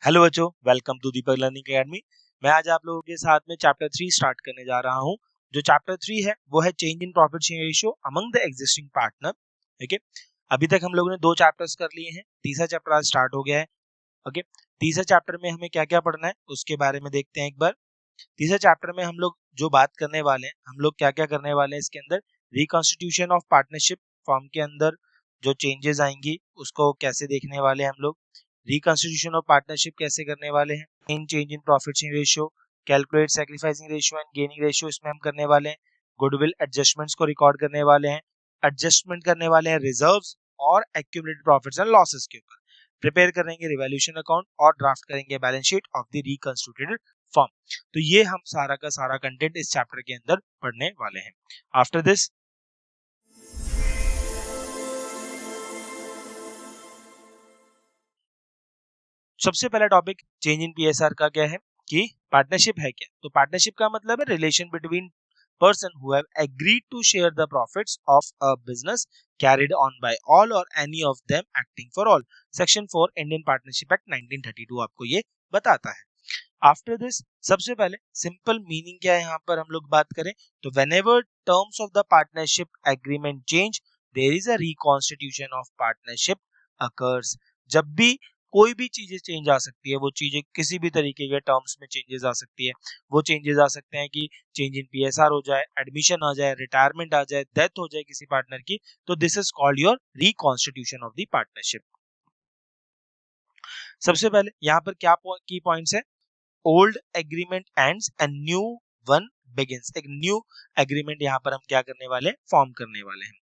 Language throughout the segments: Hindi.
हेलो बच्चों, welcome to Deepak learning academy. मैं आज आप लोगों के साथ में चैप्टर 3 स्टार्ट करने जा रहा हूं। जो चैप्टर 3 है वो है change in profit sharing ratio among the existing partner. Okay, अभी तक हम लोगों ने 2 चैप्टर्स कर लिए हैं, तीसरा चैप्टर आज स्टार्ट हो गया है। ओके, तीसरे चैप्टर में हमें क्या क्या पढ़ना है उसके बारे में देखते हैं एक बार। तीसरे चैप्टर में हम लोग जो बात करने वाले हैं, हम लोग क्या क्या करने वाले हैं इसके अंदर, रिकॉन्स्टिट्यूशन ऑफ पार्टनरशिप फॉर्म के अंदर जो चेंजेस आएंगी उसको कैसे देखने वाले हैं हम लोग, रिकॉन्स्टिट्यूशन ऑफ पार्टनरशिप कैसे करने वाले हैं, in change in profit sharing ratio, calculate sacrificing ratio and gaining ratio इसमें हम करने वाले हैं, गुडविल एडजस्टमेंट्स को रिकॉर्ड करने वाले हैं, एडजस्टमेंट करने वाले हैं रिजर्व्स और एक्यूमुलेटेड प्रॉफिट्स एंड लॉसेस के ऊपर, प्रिपेयर करेंगे रिवैल्यूएशन अकाउंट और ड्राफ्ट करेंगे balance sheet of the reconstituted firm. तो ये हम सारा का सारा कंटेंट इस चैप्टर के अंदर पढ़ने वाले हैं। आफ्टर दिस सबसे पहला टॉपिक चेंज इन पीएसआर का क्या है कि पार्टनरशिप है क्या। तो पार्टनरशिप का मतलब है relation between person who have agreed to share the profits of a business carried on by all or any of them acting for all। Section 4 Indian partnership act 1932 आपको ये बताता है। आफ्टर दिस सबसे पहले सिंपल मीनिंग क्या है यहाँ पर हम लोग बात करें तो whenever terms of the partnership agreement change there is a reconstitution of partnership occurs। जब भी कोई भी चीजें चेंज आ सकती है, वो चीजें किसी भी तरीके के टर्म्स में चेंजेस आ सकती है। वो चेंजेस आ सकते हैं कि चेंज इन पीएसआर हो जाए, एडमिशन आ जाए, रिटायरमेंट आ जाए, डेथ हो जाए किसी पार्टनर की, तो this is called your reconstitution of the partnership. सबसे पहले यहाँ पर क्या की पॉइंट्स है, old agreement ends and new one begins. एक न्यू एग्रीमेंट यहाँ पर हम क्या करने वाले हैं, फॉर्म करने वाले हैं।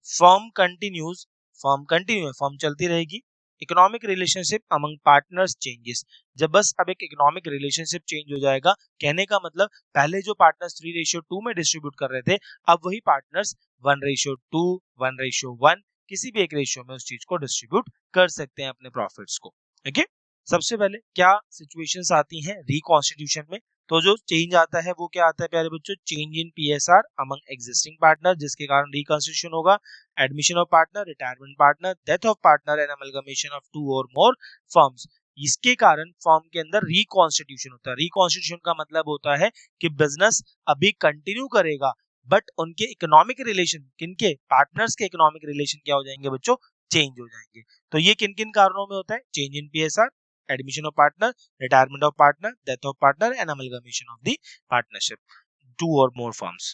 फर्म कंटिन्यूज, फर्म कंटिन्यू है, फर्म चलती रहेगी। Economic relationship among partners changes, जब बस अब एक इकोनॉमिक रिलेशनशिप चेंज हो जाएगा, कहने का मतलब पहले जो पार्टनर्स 3:2 में डिस्ट्रीब्यूट कर रहे थे, अब वही पार्टनर्स 1:2, 1:1 किसी भी एक रेशियो में उस चीज को डिस्ट्रीब्यूट कर सकते हैं अपने प्रॉफिट्स को। ओके, सबसे पहले क्या सिचुएशंस आती हैं रिकॉन्स्टिट्यूशन में, तो जो चेंज आता है वो क्या आता है प्यारे बच्चों, change in PSR among existing partner जिसके कारण रिकॉन्स्टिट्यूशन होगा, admission of partner, retirement partner, death of partner and amalgamation of 2 और मोर फर्म्स। इसके कारण फर्म के अंदर रिकॉन्स्टिट्यूशन होता है। रिकॉन्स्टिट्यूशन का मतलब होता है कि बिजनेस अभी कंटिन्यू करेगा बट उनके इकोनॉमिक रिलेशन, किनके, पार्टनर्स के इकोनॉमिक रिलेशन क्या हो जाएंगे बच्चों, चेंज हो जाएंगे। तो ये किन किन कारणों में होता है, change in PSR, admission of partner, retirement of partner, death of partner and amalgamation of the partnership, 2 or more firms।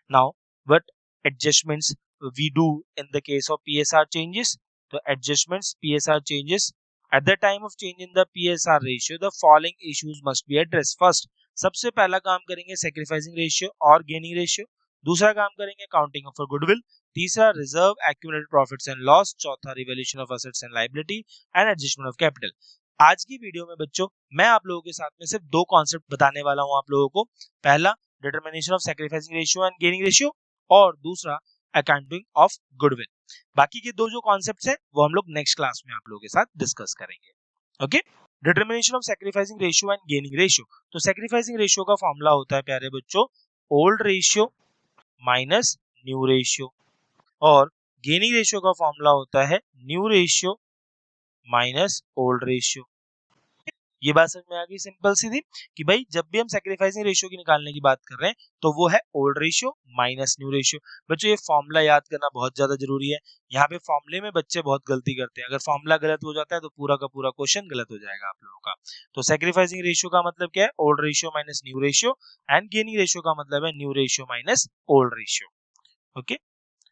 Now what adjustments we do in the case of PSR changes, तो adjustments PSR changes at the time of change in the PSR ratio the following issues must be addressed। first सबसे पहला काम करेंगे sacrificing ratio और gaining ratio, दूसरा काम करेंगे काउंटिंग ऑफ गुडविल, तीसरा reserve accumulated profits and loss, चौथा revaluation of assets and liability and adjustment of capital. आज की वीडियो में बच्चों मैं आप लोगों के साथ में सिर्फ 2 कॉन्सेप्ट बताने वाला हूं आप लोगों को। पहला determination of sacrificing ratio and gaining ratio और दूसरा अकाउंटिंग ऑफ गुडविल। बाकी के 2 जो कॉन्सेप्ट्स हैं वो हम लोग नेक्स्ट क्लास में आप लोगों के साथ डिस्कस करेंगे। Okay, determination of sacrificing ratio and gaining ratio, तो सैक्रिफाइसिंग रेशियो का फॉर्मूला होता है प्यारे बच्चों old ratio minus new ratio, और गेनिंग रेशियो का फॉर्मूला होता है new ratio minus old ratio. ये बात समझ में आ गई सिंपल सी थी कि भाई जब भी हम सैक्रिफाइसिंग रेशियो की निकालने की बात कर रहे हैं तो वो है old ratio minus new ratio. बच्चों ये फॉर्मूला याद करना बहुत ज्यादा जरूरी है। यहाँ पे फॉर्मूले में बच्चे बहुत गलती करते हैं, अगर फॉर्मूला गलत हो जाता है तो पूरा का पूरा क्वेश्चन गलत हो जाएगा आप लोगों का। तो सैक्रिफाइसिंग रेशियो का मतलब क्या है, old ratio minus new ratio, and gaining ratio का मतलब है new ratio minus old ratio. Okay,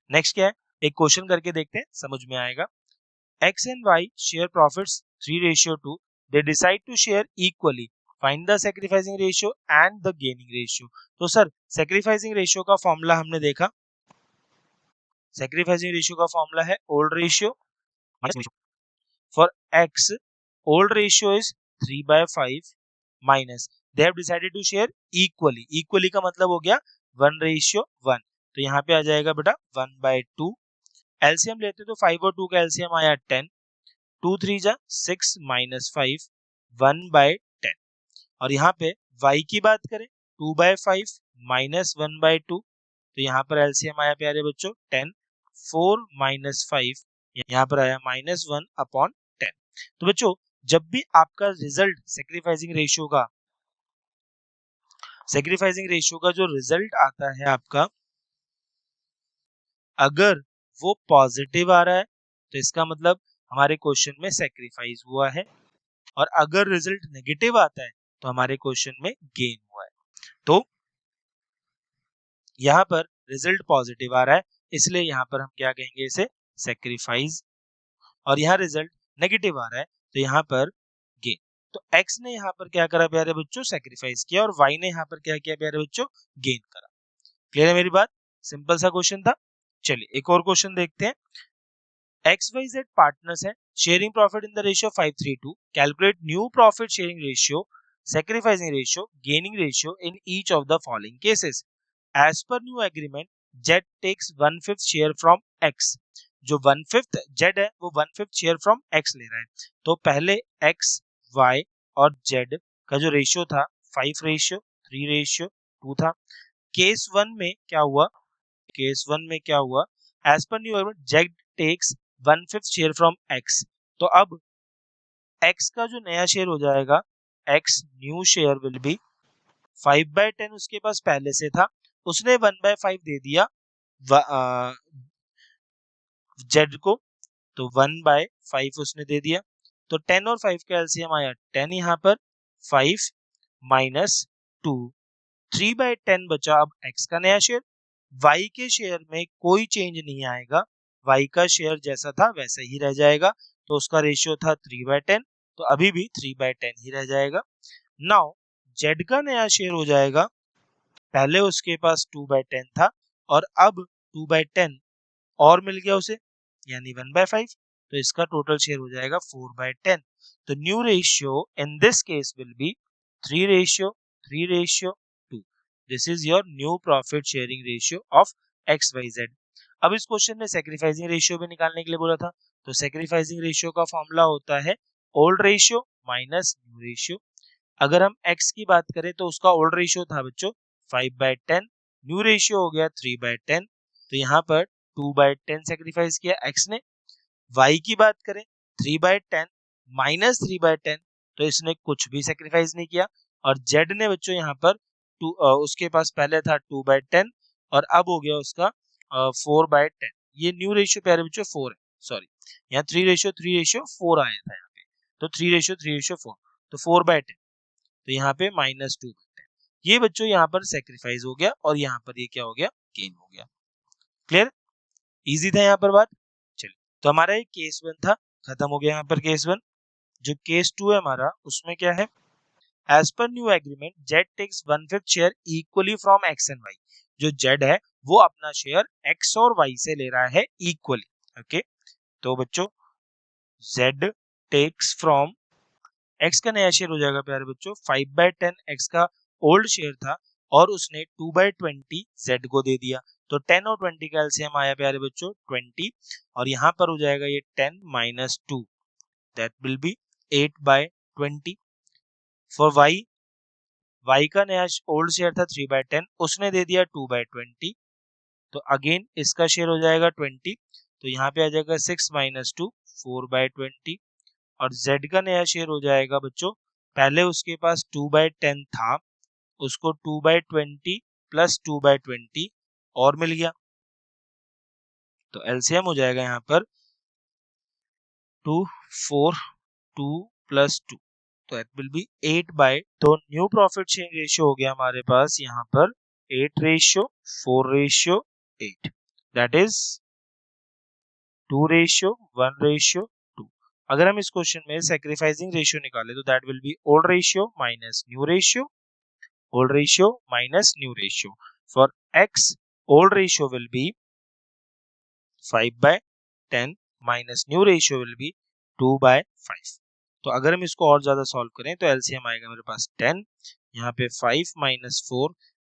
next क्या है, एक क्वेश्चन करके देखते हैं, समझ में आएगा। X and Y share profits 3:2, they decide to share equally, find the sacrificing ratio and the gaining ratio। तो सर sacrificing ratio का फॉर्मूला हमने देखा, sacrificing ratio का फॉर्मूला है old ratio minus ratio। For X old ratio is 3/5 minus they have decided to share equally, equally का मतलब हो गया 1:1, तो यहाँ पे आ जाएगा बेटा 1/2। एलसीएम लेते तो 5 और 2 का एलसीएम आया 10, 2 3 जा 6 माइनस 5 1/10। और यहाँ पे y की बात करें 2/5 माइनस 1/2, तो यहाँ पर एलसीएम आया प्यारे बच्चों 10, 4 माइनस 5 यहाँ पर आया -1/10। तो बच्चों जब भी आपका रिजल्ट सेक्रीफाइसिंग रेशियो का जो रिजल्ट आता है आपका, अगर वो पॉजिटिव आ रहा है तो इसका मतलब हमारे क्वेश्चन में सेक्रीफाइस हुआ है, और अगर रिजल्ट नेगेटिव आता है तो हमारे क्वेश्चन में गेन हुआ है। तो यहाँ पर रिजल्ट पॉजिटिव आ रहा है, इसलिए यहाँ पर हम क्या कहेंगे, इसे सेक्रीफाइस, और यहाँ रिजल्ट नेगेटिव आ रहा है तो यहाँ पर गेन। तो x ने यहाँ पर क्या करा प्यारे बच्चों, सेक्रीफाइस किया, और y ने यहाँ पर क्या किया प्यारे बच्चों, गेन करा। क्लियर है मेरी बात? सिंपल सा क्वेश्चन था। चलिए एक और क्वेश्चन देखते हैं। XYZ partners हैं, sharing profit in the ratio 5:3:2. Calculate new profit sharing ratio, sacrificing ratio, gaining ratio in each of the following cases. As per new agreement, Z takes 1/5 share from X. जो 1/5 Z है वो 1/5 शेयर फ्रॉम X ले रहा है। तो पहले X, Y और Z का जो रेशियो था 5:3:2 था। केस वन में क्या हुआ, as per new agreement Z takes 1/5 share from X। तो अब X का जो नया शेयर हो जाएगा, X new share will B 5/10, उसके पास पहले से था, उसने 1/5 दे दिया Z को, तो 1/5 उसने दे दिया। तो 10 और 5 का एलसीएम आया 10 यहाँ पर, 5 माइनस 2, 3/10 बचा अब X का नया शेयर। Y के शेयर में कोई चेंज नहीं आएगा, Y का शेयर जैसा था वैसा ही रह जाएगा। तो उसका रेशियो था 3/10, तो अभी भी 3/10 ही रह जाएगा। नाउ Z का नया शेयर हो जाएगा, पहले उसके पास 2/10 था और अब 2/10 और मिल गया उसे, यानी 1/5, तो इसका टोटल शेयर हो जाएगा 4/10। तो new ratio in this case will be 3:3:2। This is your new profit sharing ratio of XYZ। अब इस क्वेश्चन में सेक्रीफाइसिंग रेशियो भी निकालने के लिए बोला था, तो सेक्रीफाइसिंग रेशियो का फॉर्मूला होता है old ratio minus new ratio. अगर हम x की बात करें तो उसका ओल्ड रेशियो था बच्चों 5/10, न्यू रेशियो हो गया 3/10, तो यहाँ पर 2/10 सेक्रीफाइस किया x ने। y की बात करें 3/10 माइनस 3/10, तो इसने कुछ भी सेक्रीफाइस नहीं किया। और z ने बच्चों यहाँ पर उसके पास पहले था 2/10 और अब हो गया उसका 4/10। ये न्यू रेशियो प्यारे बच्चों 4 है, सॉरी यहाँ 3:4 आया था यहाँ पे, तो 3:4, तो 4/10, तो यहाँ पे -2/10। ये बच्चों यहाँ पर सेक्रीफाइस हो गया और यहाँ पर ये क्या हो गया, गेन हो गया। क्लियर? इजी था यहाँ पर बात। चलिए, तो हमारा ये केस 1 था, खत्म हो गया यहाँ पर केस 1। जो केस 2 है हमारा, उसमें क्या है, as per new agreement Z takes 1/5 share equally from X and Y। जो Z है वो अपना शेयर X और Y से ले रहा है इक्वली। ओके, तो बच्चों Z टेक्स फ्रॉम X का नया शेयर हो जाएगा प्यारे बच्चों 5/10, X का ओल्ड शेयर था और उसने 2/20 Z को दे दिया। तो 10 और 20 का एलसीएम आया प्यारे बच्चों 20, और यहाँ पर हो जाएगा ये 10 minus 2, that will be 8/20। For Y का नया ओल्ड शेयर था 3/10, उसने दे दिया 2/20, तो अगेन इसका शेयर हो जाएगा 20, तो यहाँ पे आ जाएगा 6 माइनस 2, 4/20। और Z का नया शेयर हो जाएगा बच्चों, पहले उसके पास 2/10 था, उसको 2/20 प्लस 2/20 और मिल गया, तो एलसीएम हो जाएगा यहाँ पर 2, 4, 2 प्लस 2, तो इट विल बी 8/, तो न्यू प्रॉफिट शेयरिंग रेशियो हो गया हमारे पास यहाँ पर 8:4:8, दैट इज 2:1:2। अगर हम इस क्वेश्चन में सेक्रीफाइसिंग रेशियो निकाले तो that will be old ratio minus new ratio, old ratio minus new ratio. For x, old ratio will be 5/10 minus new ratio will be 2/5. तो अगर हम इसको और ज्यादा सॉल्व करें तो एलसीएम आएगा मेरे पास 10, यहाँ पे 5 माइनस 4,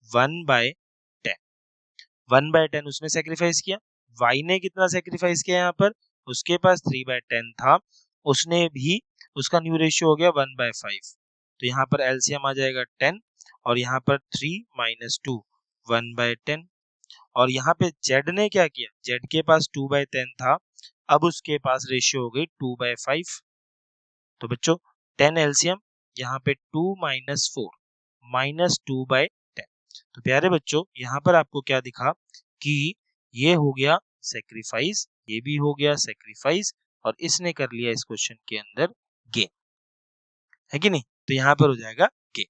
1/10। 1/10 उसने सेक्रीफाइस किया, y ने कितना सेक्रीफाइस किया यहाँ पर, उसके पास 3/10 था, उसने भी, उसका न्यू रेशियो हो गया 1/5, तो यहाँ पर एलसीएम आ जाएगा 10, और यहाँ पर 3 माइनस 2, 1/10। और यहाँ पे Z ने क्या किया, Z के पास 2/10 था, अब उसके पास रेशियो हो गई 2/5, तो बच्चों 10 एलसीएम यहाँ पे 2 माइनस 4 माइनस 2/10। तो प्यारे बच्चों यहाँ पर आपको क्या दिखा कि ये हो गया सेक्रीफाइस, ये भी हो गया सेक्रीफाइस, और इसने कर लिया इस क्वेश्चन के अंदर गेन, है कि नहीं? तो यहाँ पर हो जाएगा गेन।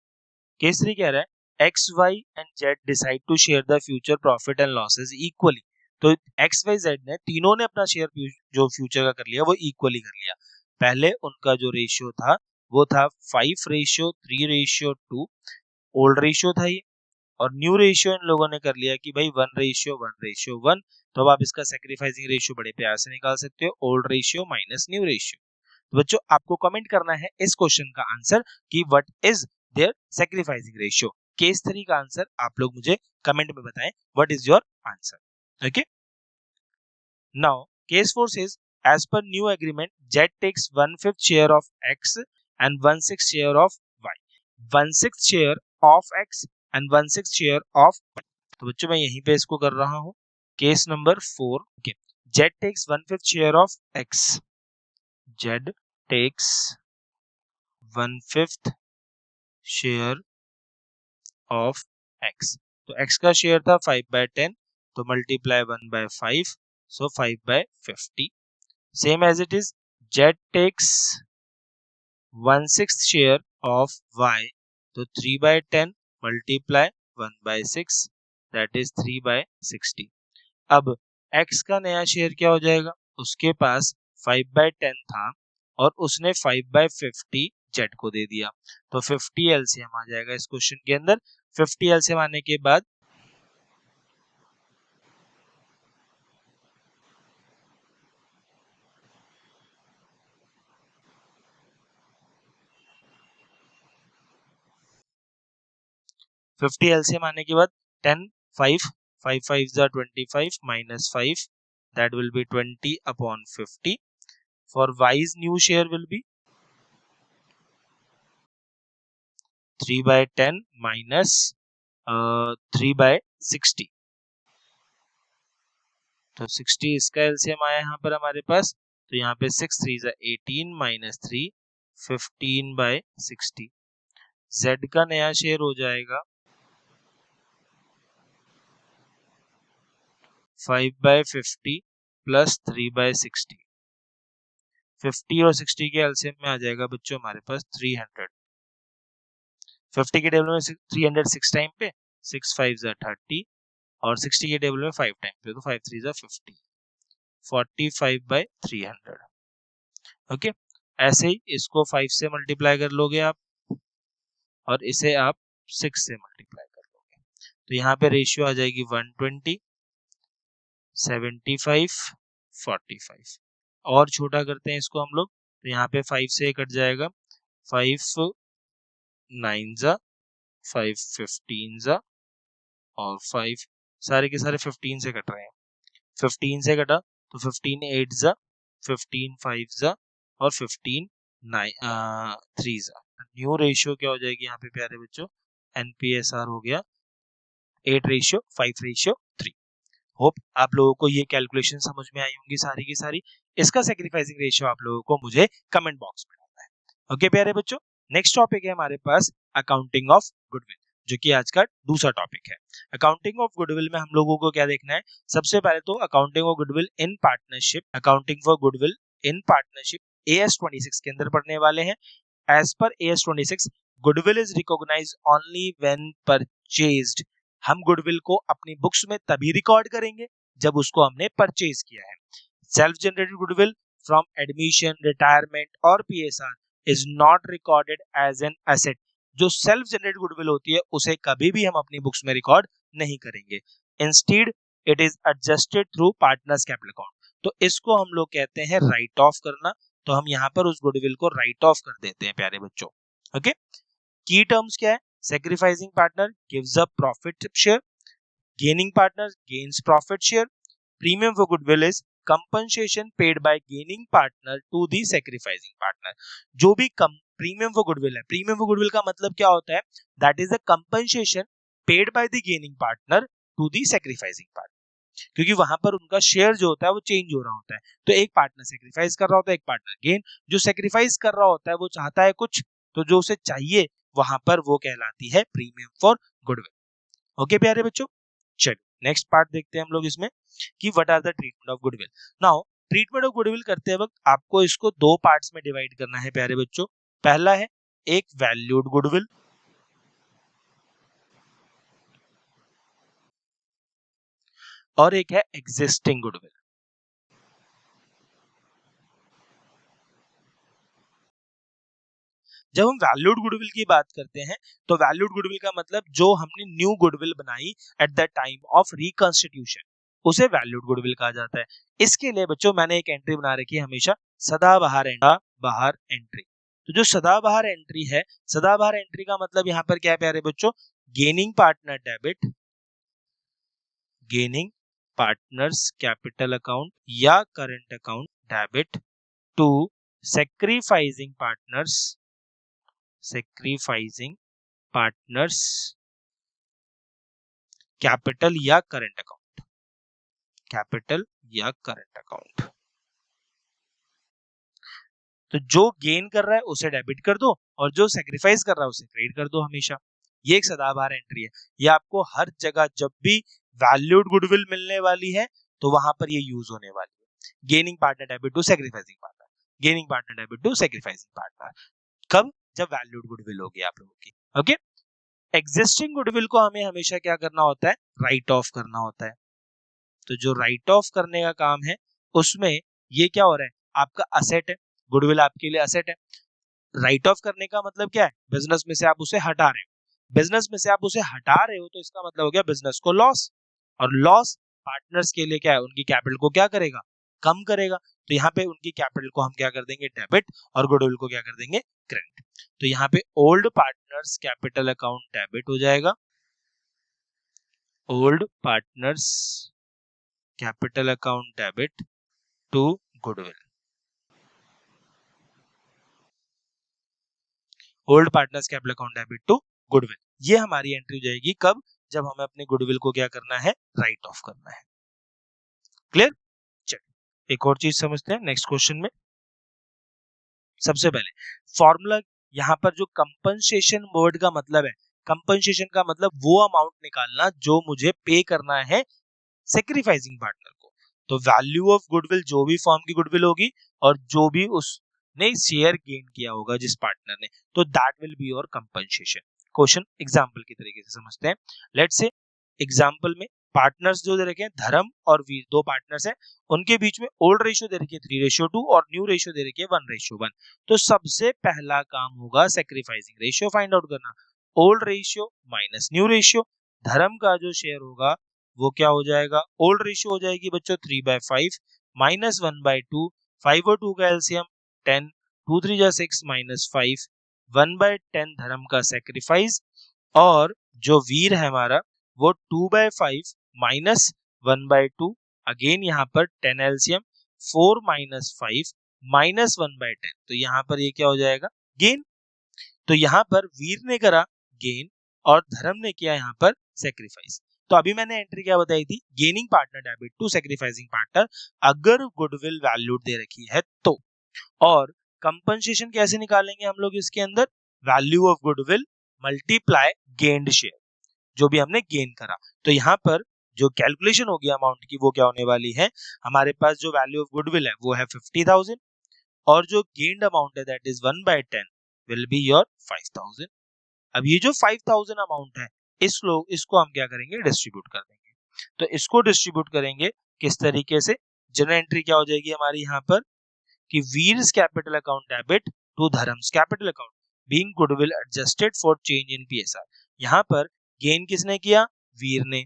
केस 3 कह रहा है X Y and Z decide to share the future profit and losses equally. तो एक्स वाई जेड ने तीनों ने अपना शेयर जो फ्यूचर का कर लिया वो इक्वली कर लिया। पहले उनका जो रेशियो था वो था 5:3:2, ओल्ड रेशियो था ये, और न्यू रेशियो इन लोगों ने कर लिया कि भाई 1:1:1। तो अब आप इसका सैक्रिफाइसिंग रेशियो बड़े प्यार से निकाल सकते हो, old ratio minus new ratio. तो बच्चों आपको कमेंट करना है इस क्वेश्चन का आंसर कि what is their sacrificing ratio. Case 3 का आंसर आप लोग मुझे कमेंट में बताएं, what is your answer. Okay, now case 4 says as per new agreement Z takes 1/5 share of X and 1/6 share of Y, 1/6 share of X and 1/6 share of Y। तो बच्चों मैं यहीं पे इसको कर रहा हूं, case number 4। Okay, Z takes 1/5 share of X, Z takes 1/5 share of X। तो X का शेयर था 5/10, तो multiply 1/5, so 5/50। Same as it is, Z takes 1/6 share of Y, तो 3/10 multiply 1/6, that is 3/60। अब X का नया शेयर क्या हो जाएगा, उसके पास 5/10 था और उसने 5/50 Z को दे दिया, तो 50 एलसीएम आ जाएगा इस क्वेश्चन के अंदर। 50 एलसीएम आने के बाद 50 एलसीएम आने के बाद 10 5 5 5 is 25 minus 5, that will be 20/50। For Y's new share will be 3/10 minus 3/60, तो 60 इसका एलसीएम आया यहाँ पर हमारे पास, तो यहाँ पे 6 3 is 18 minus 3 15/60। Z का नया शेयर हो जाएगा 5/50 प्लस 3/60। 50 और 60 के एलसीएम में आ जाएगा बच्चों हमारे पास 300। 50 के टेबल में 300 6 टाइम पे, 6 5 is 30, और 60 के टेबल में 5 टाइम पे, तो 5 3 is 50, 45/300। ओके, ऐसे ही इसको 5 से मल्टीप्लाई कर लोगे आप, और इसे आप 6 से मल्टीप्लाई कर लोगे, तो यहाँ पे रेशियो आ जाएगी 120 75 45। और छोटा करते हैं इसको हम लोग, तो यहाँ पे 5 से कट जाएगा, 5 9 जा 5 15 जा, और 5 सारे के सारे 15 से कट रहे हैं, 15 से कटा तो 15 8 जा 15 5 जा, और 15 3 जा। न्यू रेशियो क्या हो जाएगी यहाँ पे प्यारे बच्चों, एनपीएसआर हो गया 8:5:3। होप आप लोगों को ये कैलकुलेशन समझ में आई होंगी सारी की सारी। इसका सैक्रिफाइसिंग रेशियो आप लोगों को मुझे कमेंट बॉक्स में डालना है। ओके प्यारे बच्चों, नेक्स्ट टॉपिक है हमारे पास अकाउंटिंग ऑफ गुडविल, जो कि आज का दूसरा टॉपिक है। अकाउंटिंग ऑफ गुडविल में हम लोगों को क्या देखना है, सबसे पहले तो accounting of goodwill in partnership, accounting for goodwill in partnership AS 26 के अंदर पढ़ने वाले हैं। As per AS 26 goodwill is recognised only when purchased. हम गुडविल को अपनी बुक्स में तभी रिकॉर्ड करेंगे जब उसको हमने परचेज किया है। Self generated goodwill from admission, retirement और PSR is not recorded as an asset. जो सेल्फ जनरेटेड गुडविल होती है उसे कभी भी हम अपनी बुक्स में रिकॉर्ड नहीं करेंगे। Instead it is adjusted through partners capital account. तो इसको हम लोग कहते हैं राइट ऑफ करना, तो हम यहाँ पर उस गुडविल को राइट ऑफ कर देते हैं प्यारे बच्चों। ओके, की टर्म्स क्या है, sacrificing partner gives a profit share, gaining partner gains profit share, premium for goodwill is compensation paid by gaining partner to the sacrificing partner। जो भी प्रीमियम फॉर गुडविल है, प्रीमियम फॉर गुडविल का मतलब क्या होता है, that is the compensation paid by the gaining partner to the sacrificing partner. क्योंकि वहां पर उनका शेयर जो होता है वो चेंज हो रहा होता है। तो एक पार्टनर सेक्रीफाइस कर रहा होता है, एक पार्टनर गेन। जो सेक्रीफाइस कर रहा होता है वो चाहता है कुछ, तो जो उसे चाहिए वहां पर वो कहलाती है प्रीमियम फॉर गुडविल। ओके प्यारे बच्चों, चलिए नेक्स्ट पार्ट देखते हैं हम लोग इसमें कि what are the treatment of goodwill. Now treatment of goodwill करते वक्त आपको इसको दो पार्ट्स में डिवाइड करना है प्यारे बच्चों। पहला है एक वैल्यूड गुडविल और एक है एग्जिस्टिंग गुडविल। जब हम वैल्यूड गुडविल की बात करते हैं तो वैल्यूड गुडविल का मतलब जो हमने न्यू गुडविल बनाई at the time of reconstitution, उसे वैल्यूड गुडविल कहा जाता है। इसके लिए बच्चों मैंने एक एंट्री बना रखी है हमेशा, सदाबहार एंट्री। तो जो सदाबहार एंट्री है, सदाबहार एंट्री का मतलब यहाँ पर क्या है प्यारे बच्चों, gaining partner debit, gaining partners capital account या current account debit to sacrificing partners capital या करंट अकाउंट। तो जो गेन कर रहा है उसे डेबिट कर दो और जो सेक्रीफाइस कर रहा है उसे क्रेडिट कर दो हमेशा। ये एक सदाबहार एंट्री है, ये आपको हर जगह जब भी वैल्यूड गुडविल मिलने वाली है तो वहां पर ये यूज होने वाली है। Gaining partner debit to sacrificing partner, gaining partner debit to sacrificing partner, कब, जब वैल्यूड गुडविल होगी आप लोगों की। ओके, एग्जिस्टिंग गुडविल को हमें हमेशा क्या करना होता है, राइट ऑफ करना होता है। तो जो राइट ऑफ करने का काम है उसमें ये क्या हो रहा है, आपका असेट है, गुडविल आपके लिए असेट है। राइट ऑफ करने का मतलब क्या है, बिजनेस में से आप उसे हटा रहे हो, बिजनेस में से आप उसे हटा रहे हो तो इसका मतलब हो गया बिजनेस को लॉस, और लॉस पार्टनर्स के लिए क्या है, उनकी कैपिटल को क्या करेगा, कम करेगा। तो यहाँ पे उनकी कैपिटल को हम क्या कर देंगे, डेबिट, और गुडविल को क्या कर देंगे, क्रेडिट। तो यहाँ पे old partners capital account debit हो जाएगा, old partners capital account debit to goodwill, old partners capital account debit to goodwill. ये हमारी एंट्री हो जाएगी कब, जब हमें अपने गुडविल को क्या करना है, राइट ऑफ करना है। क्लियर, चलिए एक और चीज समझते हैं नेक्स्ट क्वेश्चन में। सबसे पहले फॉर्मूला, यहाँ पर जो कंपनसेशन वर्ड का मतलब है, कंपनसेशन का मतलब वो अमाउंट निकालना जो मुझे पे करना है सेक्रीफाइसिंग पार्टनर को। तो वैल्यू ऑफ गुडविल, जो भी फॉर्म की गुडविल होगी और जो भी उसने शेयर गेन किया होगा जिस पार्टनर ने, तो that will be your compensation. Question example की तरीके से समझते हैं। लेट्स से एग्जांपल में पार्टनर्स जो दे रखे हैं, धर्म और वीर, दो पार्टनर्स हैं, उनके बीच में ओल्ड रेशियो दे रखी है 3:2 और न्यू रेशियो दे रखी है 1:1। तो सबसे पहला काम होगा सेक्रीफाइसिंग रेशियो फाइंड आउट करना। Old ratio minus new ratio, धर्म का जो शेयर होगा वो क्या हो जाएगा, ओल्ड रेशियो हो जाएगी बच्चों 3/5 माइनस 1/2, 5 और 2 का एलसीएम 10, 2 3 जा 6 माइनस 5, 1/10 धर्म का सेक्रीफाइस, और जो वीर है हमारा वो 2/5 माइनस 1/2, अगेन यहाँ पर 10 एलसीएम 4 माइनस 5 माइनस 1/10, तो यहाँ पर ये क्या हो जाएगा, गेन। तो यहाँ पर वीर ने करा गेन और धर्म ने किया यहाँ पर सेक्रीफाइस। तो अभी मैंने एंट्री क्या बताई थी, gaining partner debit to sacrificing partner अगर गुडविल वैल्यूड दे रखी है तो। और कंपनसेशन कैसे निकालेंगे हम लोग इसके अंदर, value of goodwill multiply gained share, जो भी हमने गेन करा। तो यहाँ पर जो कैलकुलेशन होगी अमाउंट की वो क्या होने वाली है, हमारे पास जो वैल्यू ऑफ गुडविल है वो है 50,000 और जो गेन्ड अमाउंट है that is 1/10 will be your 5,000। अब ये जो 5,000 अमाउंट है इसको हम क्या करेंगे, डिस्ट्रीब्यूट कर देंगे। तो इसको डिस्ट्रीब्यूट करेंगे किस तरीके से, जनरल एंट्री क्या हो जाएगी हमारी यहाँ पर कि Veer's capital account debit to Dharam's capital account being goodwill adjusted for change in PSR. यहाँ पर गेन किसने किया, वीर ने,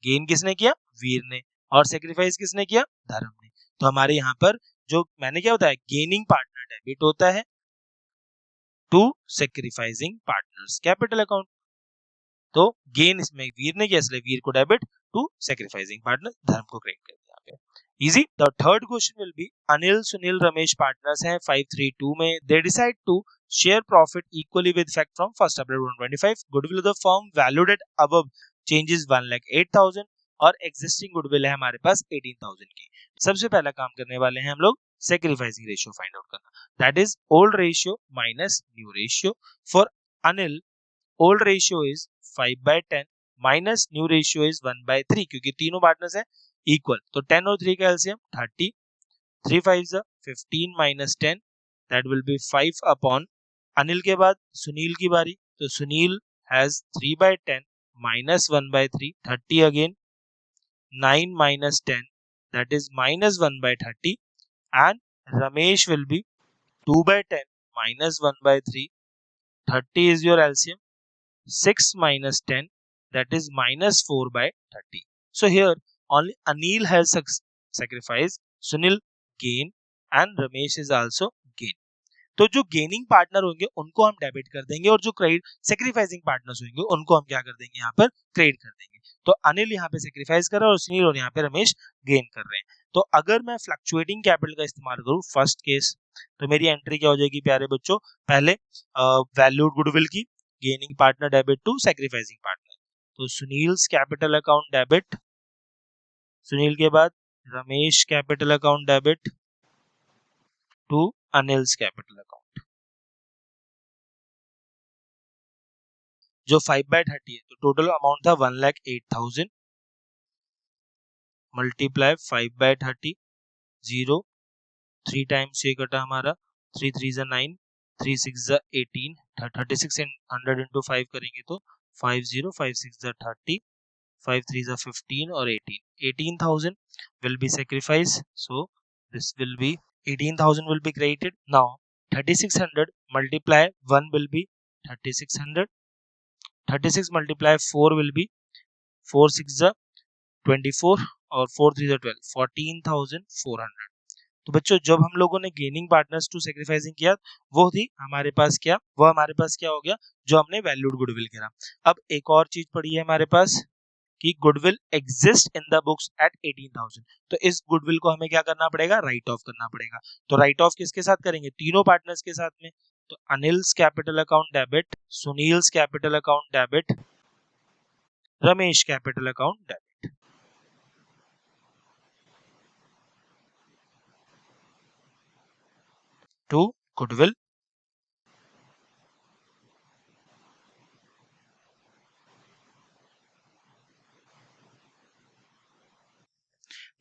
गेन किसने किया, वीर ने, और सेक्रीफाइस किसने किया, धर्म ने। तो हमारे यहाँ पर जो मैंने क्या होता है, गेनिंग पार्टनर डेबिट होता है to sacrificing partners capital account. तो गेन इसमें वीर ने किया इसलिए वीर को डेबिट, टू सेक्रीफाइसिंग पार्टनर धर्म को क्रेडिट कर दिया। Easy. The third question will be Anil Sunil Ramesh partners हैं 532 में, they decide to share profit equally with effect from 1 April 2025, goodwill of the firm valued at above changes 1,08,000 और एग्जिस्टिंग गुडविल है हमारे पास 18,000 की। सबसे पहला काम करने वाले हैं हम लोग सैक्रिफाइसिंग रेशियो फाइंड आउट करना, that is old ratio minus new ratio. For Anil old ratio is 5/10 minus new ratio is 1/3, क्योंकि तीनों पार्टनर्स है इक्वल, तो 10 और 3 का LCM 30, 3 5 15 minus 10, that will be 5 upon Anil के बाद सुनील की बारी, तो Sunil has 3/10 minus 1/3, 30 again, 9 minus 10, that is minus 1/30, and Ramesh will be 2/10 minus 1/3, 30 is your LCM, 6 minus 10, that is minus 4/30. So here only Anil has sacrificed, Sunil gain, and Ramesh is also gain. तो जो गेनिंग पार्टनर होंगे उनको हम डेबिट कर देंगे और जो क्रेडिट सेक्रीफाइसिंग पार्टनर्स होंगे उनको हम क्या कर देंगे, यहाँ पर क्रेडिट कर देंगे। तो अनिल यहाँ पे सेक्रीफाइस कर रहा है और सुनील और यहाँ पे रमेश गेन कर रहे हैं। तो अगर मैं फ्लक्चुएटिंग कैपिटल का इस्तेमाल करूँ फर्स्ट केस, तो मेरी एंट्री क्या हो जाएगी प्यारे बच्चों, पहले वैल्यूड गुडविल की gaining partner debit to sacrificing partner, तो Sunil's capital account debit, Sunil के बाद Ramesh capital account debit to Anil's capital account, जो 5/30 है, तो टोटल अमाउंट था 1,08,000 मल्टीप्लाई 5/30, 0 3 टाइम्स ये कटा हमारा, 3 3 ज़ा 9, 3 6 ज़ा 18, 36 100 into 5 करेंगे तो 50, 5 6 ज़ा 30, 5 3 ज़ा 15 और 18,000 will be sacrificed, so this will be 18,000 will be credited. Now 3600 multiply 1 will be 3600, 36 multiply 4 will be 4 6 ज़ा 24 और 4 3 ज़ा 12, 14,400। तो बच्चों जब हम लोगों ने गेनिंग पार्टनर्स टू सेक्रीफाइसिंग किया वो थी हमारे पास क्या, वो हमारे पास क्या हो गया, जो हमने वैल्यूड गुडविल करा। अब एक और चीज पड़ी है हमारे पास कि goodwill exist in the books at 18,000, तो इस गुडविल को हमें क्या करना पड़ेगा, राइट ऑफ करना पड़ेगा। तो राइट ऑफ किसके साथ करेंगे, तीनों पार्टनर्स के साथ में, तो Anil's capital account debit, Sunil's capital account debit, Ramesh capital account debit. To goodwill,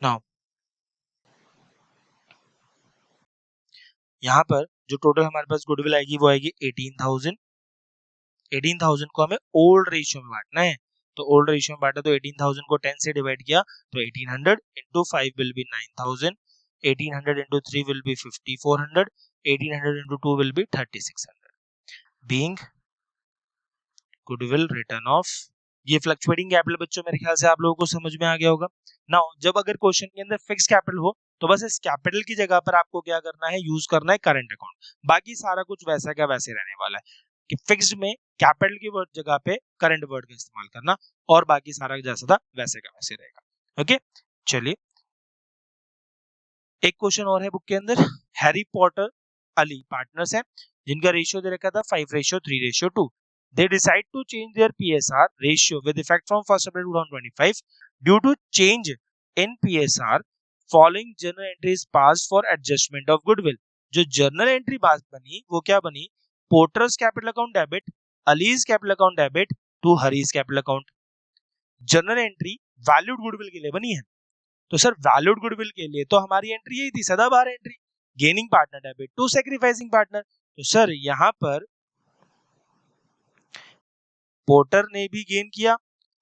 now यहाँ पर जो टोटल हमारे पास गुडविल आएगी वो आएगी 18,000। 18,000 को हमें ओल्ड रेशियो में बांटना है, तो ओल्ड रेशियो में बांटा तो 18,000 को 10 से डिवाइड किया तो 1800 into 5 will be 9,000, 1800 into 3 will be 5,400, 1800 into 2 will be 3,600, being goodwill written off। ये फ्लक्चुएटिंग कैपिटल बच्चों मेरे ख्याल से आप लोगों को समझ में आ गया होगा। नाउ जब अगर क्वेश्चन के अंदर फिक्स कैपिटल हो तो बस इस कैपिटल की जगह पर आपको क्या करना है, यूज करना है करंट अकाउंट, बाकी सारा कुछ वैसा का वैसे रहने वाला है कि फिक्स्ड में कैपिटल की वर्ड जगह पे करंट वर्ड का इस्तेमाल करना और बाकी सारा जैसा था वैसे का वैसे रहेगा। ओके चलिए एक क्वेश्चन और है बुक के अंदर, हैरी पॉटर अली पार्टनर्स है जिनका रेशियो दे रखा था 5:3:2। They decide to change their PSR ratio with effect from 1st April 2025. Due to change in PSR, following journal entries passed for adjustment of goodwill. जो जर्नल एंट्री बात बनी वो क्या बनी, Porter's capital account debit, Ali's capital account debit to Harry's capital account. Journal entry valued goodwill के लिए बनी है, तो सर वैल्यूड गुडविल के लिए तो हमारी एंट्री यही थी सदाबहार entry, gaining partner debit to sacrificing partner. तो सर यहाँ पर पोर्टर ने भी गेन किया,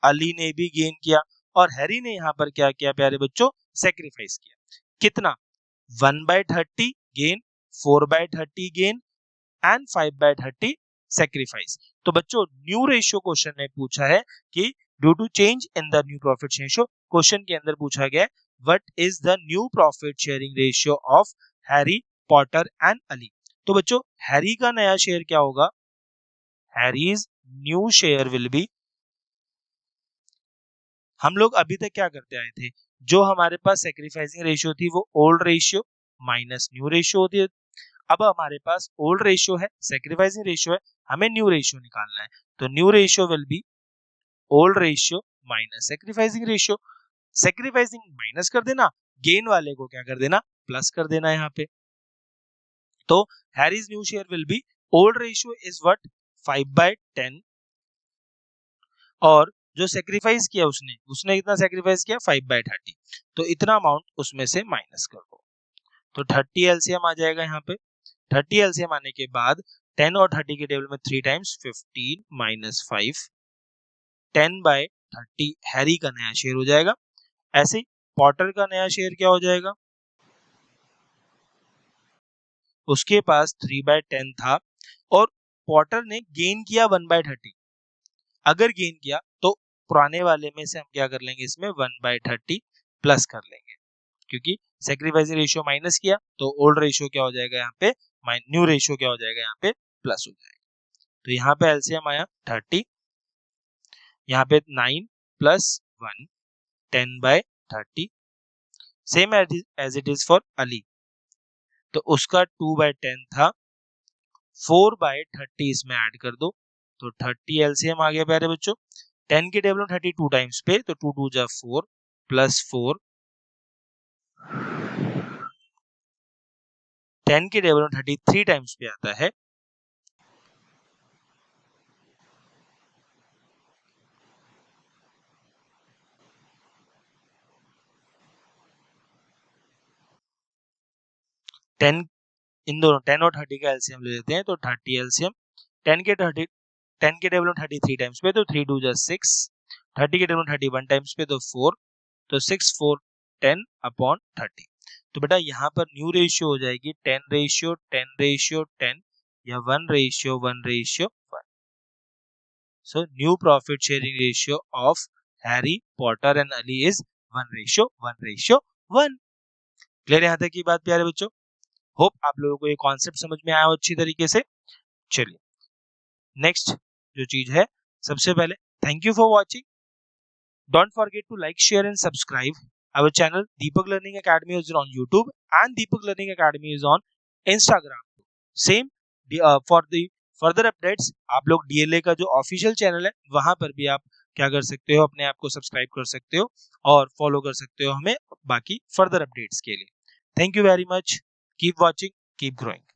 अली ने भी गेन किया और हैरी ने यहाँ पर क्या किया प्यारे बच्चों, सैक्रिफाइस किया। कितना, 1/30 गेन, 4/30 गेन एंड 5/30 सैक्रिफाइस। तो बच्चों न्यू रेशियो क्वेश्चन ने पूछा है कि due to change in the new profit ratio, question के अंदर पूछा गया what is the new profit sharing ratio of Harry Potter and Ali. तो बच्चों हैरी का नया शेयर क्या होगा, Harry's new share will be, हम लोग अभी तक क्या करते आए थे, जो हमारे पास सैक्रिफाइसिंग रेशियो थी वो old ratio minus new ratio होती है। अब हमारे पास ओल्ड रेशियो है, सैक्रिफाइसिंग रेशियो है, हमें न्यू रेशियो निकालना है, तो new ratio will be old ratio minus sacrificing ratio. Sacrificing minus कर देना, गेन वाले को क्या कर देना, प्लस कर देना यहाँ पे। तो Harry's new share will B, old ratio is what 5/10, और जो सेक्रीफाइस किया उसने कितना सेक्रीफाइस किया 5/30, तो इतना अमाउंट उसमें से माइनस कर दो। तो 30 एलसीएम आ जाएगा यहाँ पे। 30 एलसीएम आने के बाद 10 और 30 के टेबल में 3 टाइम्स 15 माइनस 5, 10/30 हैरी का नया शेयर हो जाएगा। ऐसे ही पॉटर का नया शेयर क्या हो जाएगा, उसके पास 3/10 था और पॉटर ने गेन किया 1/30। अगर गेन किया तो पुराने वाले में से हम क्या कर लेंगे, इसमें 1/30 प्लस कर लेंगे, क्योंकि सेक्रीफाइसिंग रेशियो माइनस किया तो ओल्ड रेशियो क्या हो जाएगा यहाँ पे, न्यू रेशियो क्या हो जाएगा यहाँ पे, प्लस हो जाएगा। तो यहाँ पे एलसीएम आया 30, यहाँ पे 9 + 1 10/30, same as it is for Ali. तो उसका 2/10 था, 4/30 इसमें ऐड कर दो, तो 30 एलसीएम आ गया प्यारे बच्चों। 10 के टेबल में 30 2 टाइम्स पे, तो 2 2 जा 4 + 4, 10 के टेबल में 33 टाइम्स पे आता है, इन दोनों 10 और 30 का एलसीएम ले लेते हैं, तो 30 एलसीएम 10 के टेबल में 33 टाइम्स पे, तो 3 2 जा 6, 30 के टेबल में 31 टाइम्स पे, तो 4, तो 6 4 10/30। तो बेटा यहाँ पर न्यू रेशियो हो जाएगी 10/10/10 या 1/1/1। So new profit sharing ratio of Harry Potter and Ali is 1/1/1। Clear यहाँ तक की बात प्यारे बच्चों? होप आप लोगों को ये कॉन्सेप्ट समझ में आया हो अच्छी तरीके से। चलिए नेक्स्ट जो चीज है, सबसे पहले thank you for watching. Don't forget to like, share and subscribe our channel. Deepak Learning Academy is on YouTube and Deepak Learning Academy is on Instagram. Same for the further updates, आप लोग DLA का जो ऑफिशियल चैनल है वहां पर भी आप क्या कर सकते हो, अपने आप को सब्सक्राइब कर सकते हो और फॉलो कर सकते हो हमें बाकी फर्दर अपडेट्स के लिए। Thank you very much, keep watching, keep growing.